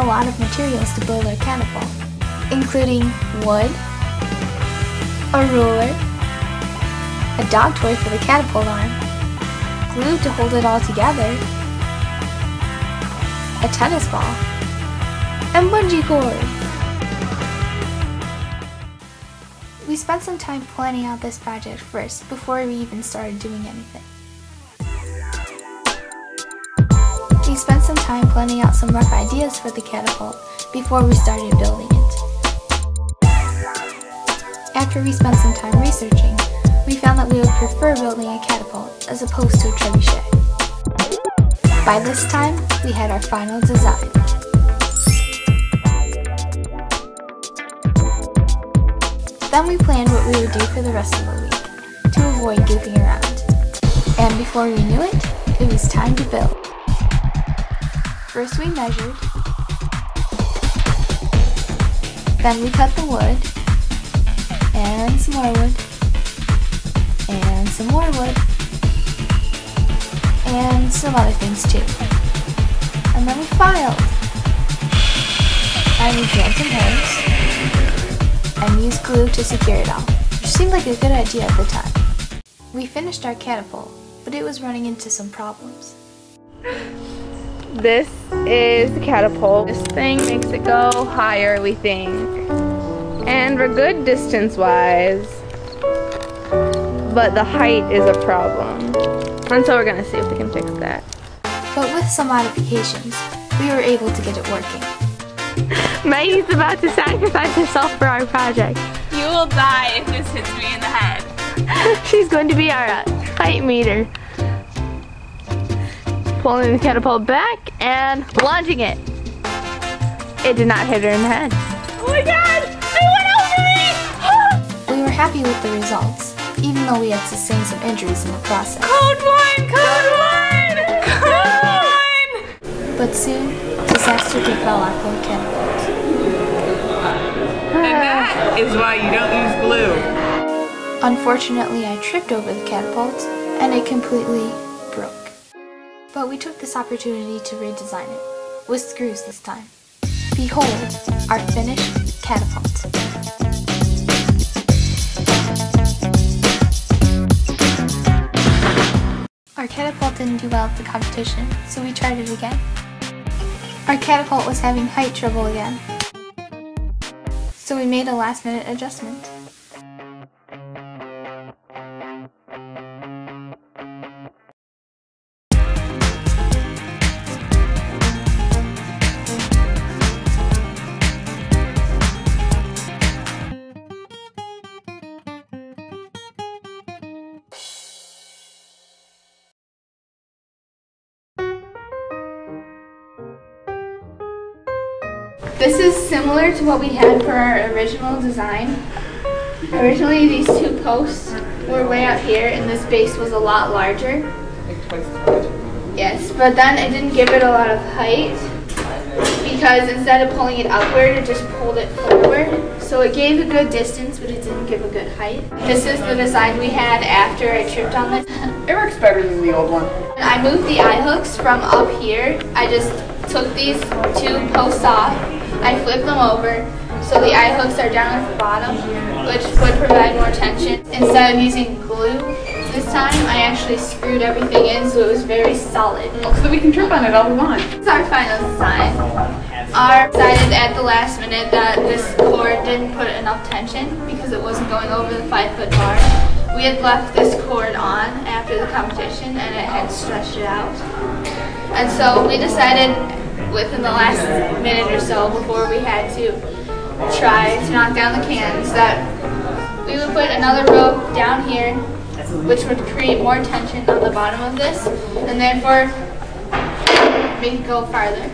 a lot of materials to build our catapult, including wood, a ruler, a dog toy for the catapult arm, glue to hold it all together, a tennis ball, and bungee cord. We spent some time planning out this project first before we even started doing anything. We spent some time planning out some rough ideas for the catapult before we started building it. After we spent some time researching, we found that we would prefer building a catapult as opposed to a trebuchet. By this time, we had our final design. Then we planned what we would do for the rest of the week, to avoid goofing around. And before we knew it, it was time to build. First we measured, then we cut the wood, and some more wood, and some more wood, and some other things too. And then we filed, and we drilled some holes, and used glue to secure it all, which seemed like a good idea at the time. We finished our catapult, but it was running into some problems. This is the catapult. This thing makes it go higher, we think. And we're good distance-wise, but the height is a problem. And so we're gonna see if we can fix that. But with some modifications, we were able to get it working. Maggie's about to sacrifice herself for our project. You will die if this hits me in the head. She's going to be our height meter. Pulling the catapult back and launching it. It did not hit her in the head. Oh my god! It went over me! We were happy with the results, even though we had sustained some injuries in the process. Code 1! Code 1! Code 1! But soon, disaster befell our poor catapult. And that is why you don't use glue. Unfortunately, I tripped over the catapult, and it completely broke. But we took this opportunity to redesign it, with screws this time. Behold, our finished catapult. Our catapult didn't do well at the competition, so we tried it again. Our catapult was having height trouble again, so we made a last-minute adjustment. This is similar to what we had for our original design. Originally these two posts were way up here and this base was a lot larger. Yes, but then it didn't give it a lot of height because instead of pulling it upward, it just pulled it forward. So it gave a good distance, but it didn't give a good height. This is the design we had after I tripped on this. It works better than the old one. I moved the eye hooks from up here. I just took these two posts off. I flipped them over so the eye hooks are down at the bottom, which would provide more tension. Instead of using glue this time, I actually screwed everything in so it was very solid. So that we can trip on it all we want. This is our final design. I decided at the last minute that this cord didn't put enough tension because it wasn't going over the 5-foot bar. We had left this cord on after the competition and it had stretched it out. And so we decided within the last minute or so before we had to try to knock down the cans that we would put another rope down here which would create more tension on the bottom of this and therefore make it go farther.